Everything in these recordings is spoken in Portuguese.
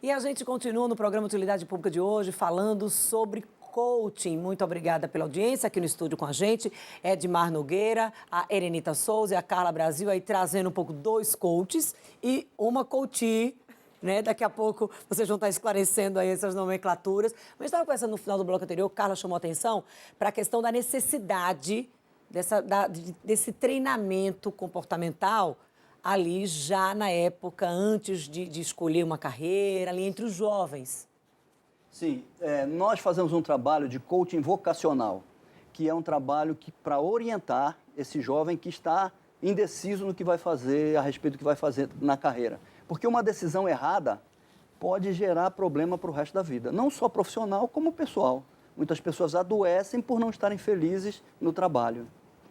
E a gente continua no programa Utilidade Pública de hoje falando sobre coaching. Muito obrigada pela audiência aqui no estúdio com a gente. Edmar Nogueira, a Erenita Souza e a Carla Brasil aí trazendo um pouco dois coaches e uma coachee, né? Daqui a pouco vocês vão estar esclarecendo aí essas nomenclaturas. Mas estava conversando no final do bloco anterior, Carla chamou a atenção para a questão da necessidade desse treinamento comportamental ali já na época, antes de escolher uma carreira, ali entre os jovens. Sim, nós fazemos um trabalho de coaching vocacional, que é um trabalho para orientar esse jovem que está indeciso no que vai fazer, a respeito do que vai fazer na carreira. Porque uma decisão errada pode gerar problema para o resto da vida, não só profissional como pessoal. Muitas pessoas adoecem por não estarem felizes no trabalho.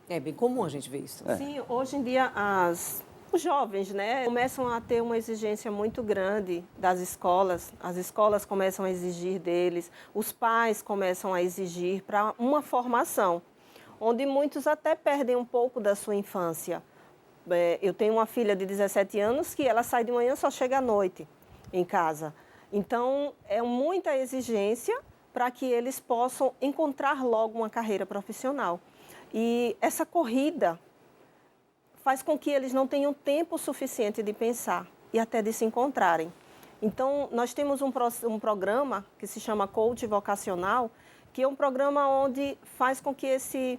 É bem comum a gente ver isso. Sim, hoje em dia os jovens, né, começam a ter uma exigência muito grande das escolas. As escolas começam a exigir deles, os pais começam a exigir para uma formação, onde muitos até perdem um pouco da sua infância. Eu tenho uma filha de 17 anos que ela sai de manhã e só chega à noite em casa. Então, é muita exigência para que eles possam encontrar logo uma carreira profissional. E essa corrida faz com que eles não tenham tempo suficiente de pensar e até de se encontrarem. Então, nós temos um programa que se chama Coach Vocacional, que é um programa onde faz com que esses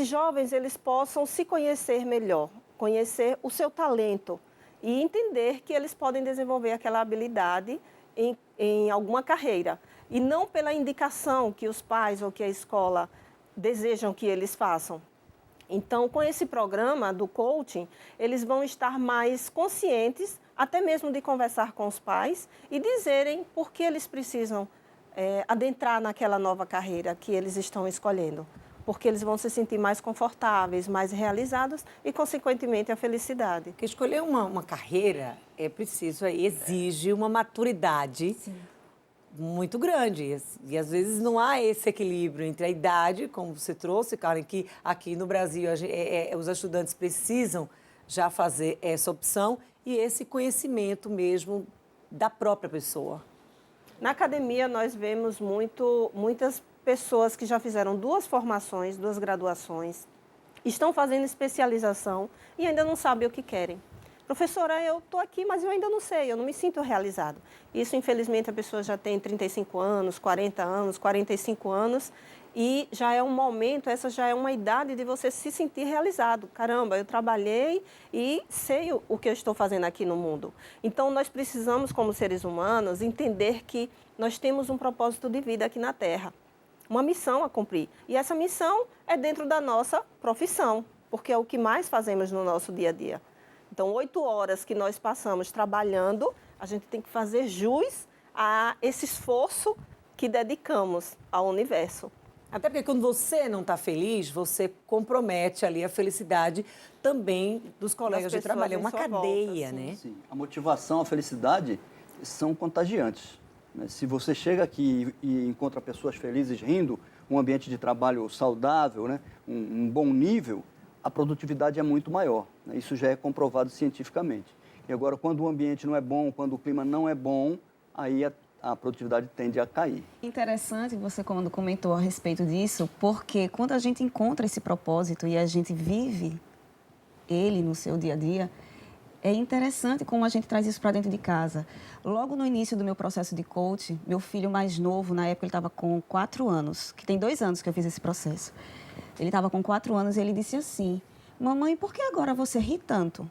jovens eles possam se conhecer melhor, conhecer o seu talento e entender que eles podem desenvolver aquela habilidade em alguma carreira. E não pela indicação que os pais ou que a escola desejam que eles façam. Então, com esse programa do coaching, eles vão estar mais conscientes, até mesmo de conversar com os pais e dizerem por que eles precisam adentrar naquela nova carreira que eles estão escolhendo. Porque eles vão se sentir mais confortáveis, mais realizados e, consequentemente, a felicidade. Porque escolher uma carreira é preciso, exige uma maturidade. Sim. Muito grande. E às vezes não há esse equilíbrio entre a idade, como você trouxe, Karen, que aqui no Brasil os estudantes precisam já fazer essa opção, e esse conhecimento mesmo da própria pessoa. Na academia nós vemos muitas pessoas que já fizeram 2 formações, 2 graduações, estão fazendo especialização e ainda não sabem o que querem. Professora, eu estou aqui, mas eu ainda não sei, eu não me sinto realizado. Isso, infelizmente, a pessoa já tem 35 anos, 40 anos, 45 anos, e já é um momento, essa já é uma idade de você se sentir realizado. Caramba, eu trabalhei e sei o que eu estou fazendo aqui no mundo. Então, nós precisamos, como seres humanos, entender que nós temos um propósito de vida aqui na Terra, uma missão a cumprir. E essa missão é dentro da nossa profissão, porque é o que mais fazemos no nosso dia a dia. Então, 8 horas que nós passamos trabalhando, a gente tem que fazer jus a esse esforço que dedicamos ao universo. Até porque quando você não está feliz, você compromete ali a felicidade também dos colegas de trabalho. É uma cadeia, volta, né? Sim. A motivação, a felicidade são contagiantes. Se você chega aqui e encontra pessoas felizes rindo, um ambiente de trabalho saudável, né? um bom nível, a produtividade é muito maior. Né? Isso já é comprovado cientificamente. E agora, quando o ambiente não é bom, quando o clima não é bom, aí a produtividade tende a cair. Interessante você quando comentou a respeito disso, porque quando a gente encontra esse propósito e a gente vive ele no seu dia a dia, é interessante como a gente traz isso para dentro de casa. Logo no início do meu processo de coach, meu filho mais novo, na época ele estava com 4 anos, que tem 2 anos que eu fiz esse processo. Ele estava com 4 anos e ele disse assim: mamãe, por que agora você ri tanto?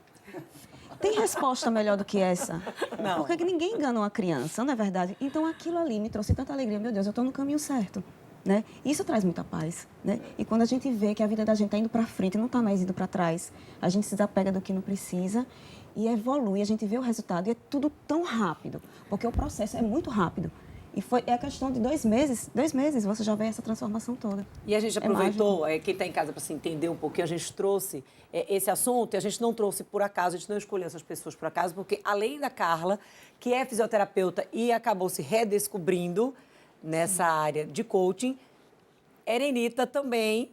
Tem resposta melhor do que essa? Não. Por que ninguém engana uma criança, não é verdade? Então aquilo ali me trouxe tanta alegria. Meu Deus, eu estou no caminho certo. Né? Isso traz muita paz. Né? E quando a gente vê que a vida da gente está indo para frente, não está mais indo para trás, a gente se desapega do que não precisa e evolui, a gente vê o resultado e é tudo tão rápido, porque o processo é muito rápido. E é a questão de 2 meses, você já vê essa transformação toda. E a gente aproveitou, quem está em casa para se entender um pouquinho, a gente trouxe esse assunto e a gente não trouxe por acaso, a gente não escolheu essas pessoas por acaso, porque além da Carla, que é fisioterapeuta e acabou se redescobrindo nessa área de coaching, Erenita também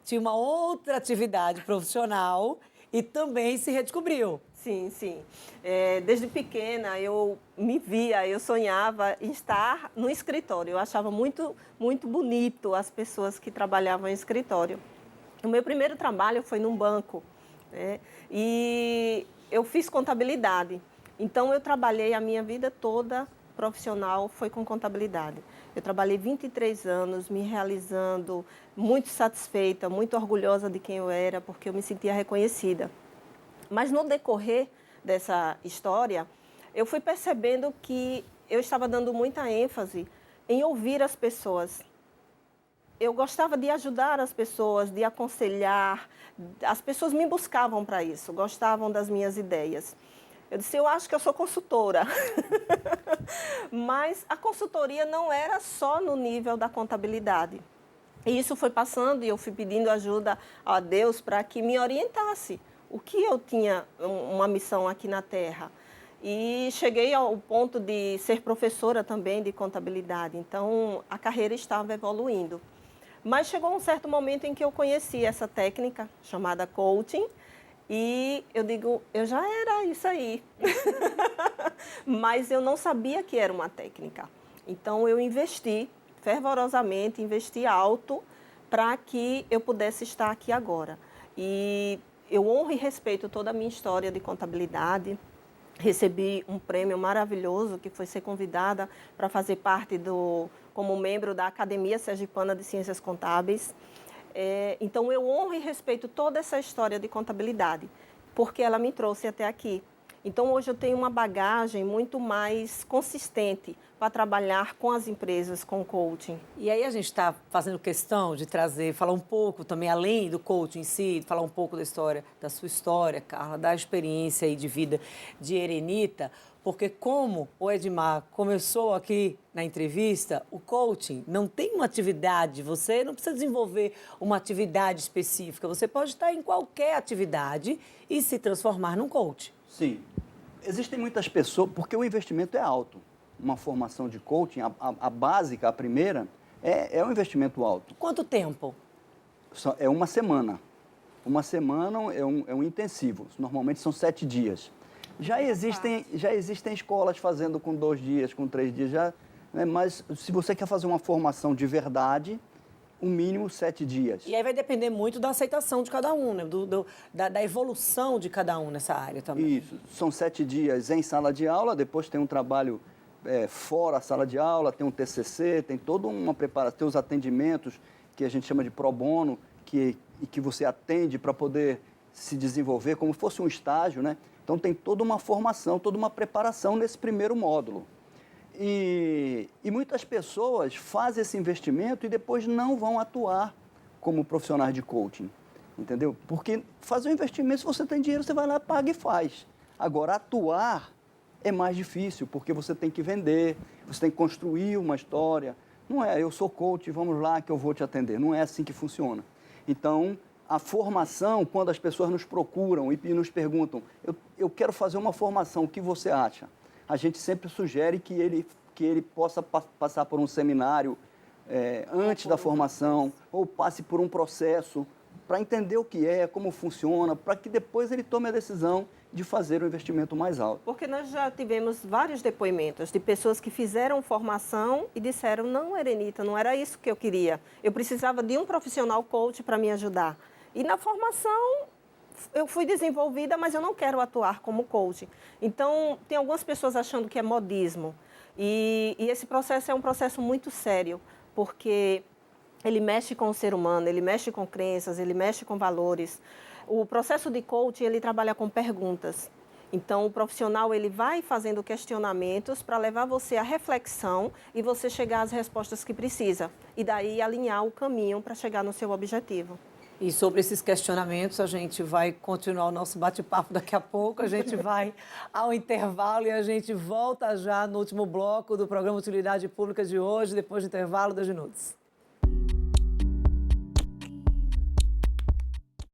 tinha uma outra atividade profissional e também se redescobriu. Sim, sim. Desde pequena eu sonhava em estar no escritório. Eu achava muito, muito bonito as pessoas que trabalhavam em escritório. O meu primeiro trabalho foi num banco, né? E eu fiz contabilidade. Então eu trabalhei a minha vida toda profissional foi com contabilidade. Eu trabalhei 23 anos me realizando, muito satisfeita, muito orgulhosa de quem eu era, porque eu me sentia reconhecida. Mas no decorrer dessa história, eu fui percebendo que eu estava dando muita ênfase em ouvir as pessoas. Eu gostava de ajudar as pessoas, de aconselhar. As pessoas me buscavam para isso, gostavam das minhas ideias. Eu disse, eu acho que eu sou consultora. Mas a consultoria não era só no nível da contabilidade. E isso foi passando e eu fui pedindo ajuda a Deus para que me orientasse. O que eu tinha uma missão aqui na Terra. E cheguei ao ponto de ser professora também de contabilidade. Então, a carreira estava evoluindo. Mas chegou um certo momento em que eu conheci essa técnica chamada coaching. E eu digo, eu já era isso aí. Mas eu não sabia que era uma técnica. Então, eu investi fervorosamente, investi alto para que eu pudesse estar aqui agora. E eu honro e respeito toda a minha história de contabilidade. Recebi um prêmio maravilhoso, que foi ser convidada para fazer parte como membro da Academia Sergipana de Ciências Contábeis. Então, eu honro e respeito toda essa história de contabilidade, porque ela me trouxe até aqui. Então, hoje eu tenho uma bagagem muito mais consistente para trabalhar com as empresas, com o coaching. E aí a gente está fazendo questão de falar um pouco também, além do coaching em si, falar um pouco da história, da sua história, Carla, da experiência aí de vida de Erenita, porque como o Edmar começou aqui na entrevista, o coaching não tem uma atividade, você não precisa desenvolver uma atividade específica, você pode estar em qualquer atividade e se transformar num coach. Sim. Existem muitas pessoas, porque o investimento é alto. Uma formação de coaching, a básica, a primeira, é um investimento alto. Quanto tempo? É uma semana. Uma semana é um intensivo. Normalmente são 7 dias. Já existem escolas fazendo com 2 dias, com 3 dias, né? Mas se você quer fazer uma formação de verdade, o mínimo 7 dias. E aí vai depender muito da aceitação de cada um, né? Da evolução de cada um nessa área também. Isso. São 7 dias em sala de aula, depois tem um trabalho fora a sala de aula, tem um TCC, tem toda uma preparação, tem os atendimentos que a gente chama de pro bono, que você atende para poder se desenvolver como se fosse um estágio, né? Então tem toda uma formação, toda uma preparação nesse primeiro módulo. E muitas pessoas fazem esse investimento e depois não vão atuar como profissionais de coaching, entendeu? Porque fazer um investimento, se você tem dinheiro, você vai lá, paga e faz. Agora, atuar é mais difícil, porque você tem que vender, você tem que construir uma história. Não é, eu sou coach, vamos lá que eu vou te atender. Não é assim que funciona. Então, a formação, quando as pessoas nos procuram e nos perguntam, eu quero fazer uma formação, o que você acha? A gente sempre sugere que ele possa passar por um seminário antes da formação, ou passe por um processo para entender o que é, como funciona, para que depois ele tome a decisão de fazer o investimento mais alto. Porque nós já tivemos vários depoimentos de pessoas que fizeram formação e disseram, não, Erenita, não era isso que eu queria. Eu precisava de um profissional coach para me ajudar. E na formação eu fui desenvolvida, mas eu não quero atuar como coach. Então, tem algumas pessoas achando que é modismo. E esse processo é um processo muito sério, porque ele mexe com o ser humano, ele mexe com crenças, ele mexe com valores. O processo de coaching, ele trabalha com perguntas. Então, o profissional ele vai fazendo questionamentos para levar você à reflexão e você chegar às respostas que precisa. E daí alinhar o caminho para chegar no seu objetivo. E sobre esses questionamentos, a gente vai continuar o nosso bate-papo daqui a pouco. A gente vai ao intervalo e a gente volta já no último bloco do programa Utilidade Pública de hoje, depois do intervalo, 2 minutos.